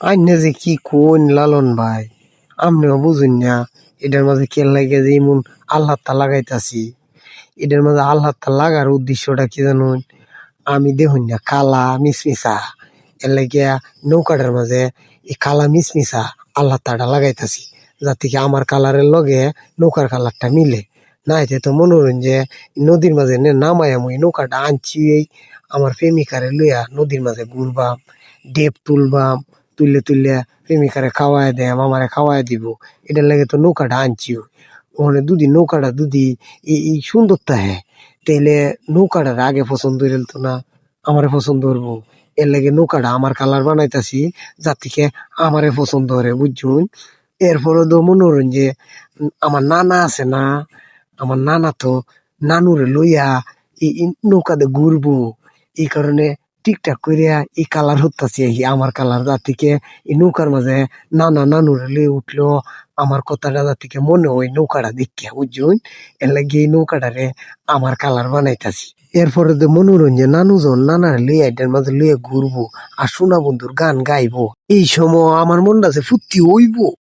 আইনে যে কি কোন লালন ভাই, আপনিও বুঝুন না এটার মাঝে কেন লাগে যে এমন আল্লাহটা লাগাইতাছি। এটার মাঝে আল্লাহটা লাগার উদ্দেশ্যটা কি জানুন? আমি দেখুন না কালা মিসমিসা, এর লাগিয়া নৌকাটার মাঝে এই কালা মিসমিসা আল্লাহ তাড়া লাগাইতাছি, যাতে কি আমার কালারের লগে নৌকার কালারটা মিলে। না এতে তো মনে হইন যে নদীর মাঝে নামাই আমি নৌকাটা আনছি এই আমার প্রেমিকারে লইয়া নদীর মাঝে ঘুরবাম, ডেপ তুলবাম, তুললে তুললে প্রেমিকারে খাওয়াই দেয়, আমারে খাওয়াই দিব। এটার লাগে তো নৌকাটা আনছি। ওখানে দুদি নৌকাটা দুদি এই সুন্দরতা হ্যাঁ, তাইলে নৌকাটার আগে পছন্দ হইতো না আমারে পছন্দ করবো। এর লাগে নৌকাটা আমার কালার বানাইতাছি, যার থেকে আমারে পছন্দ করে বুঝছুন। এরপরে তো মনে করেন যে আমার নানা আছে না, আমার নানা তো নানুরে লইয়া এই নৌকাতে ঘুরবো। এই কারণে ঠিকঠাক করিয়া এই কালার হতাছি আমার কালার, যার থেকে এই নৌকার মাঝে নানা নানুরে লইয়া উঠলো আমার কথাটা যার থেকে মনে হয় নৌকাটা দেখিয়া বুঝছুন। এর লাগে এই নৌকাটারে আমার কালার বানাইতাছি। এরপরে তো মনোরঞ্জন নানুজন নানারে লইয়া এটার মাঝে লইয়া ঘুরবো আর সোনা বন্ধুর গান গাইবো। এই সময় আমার মনটা যে ফুর্তি হইব।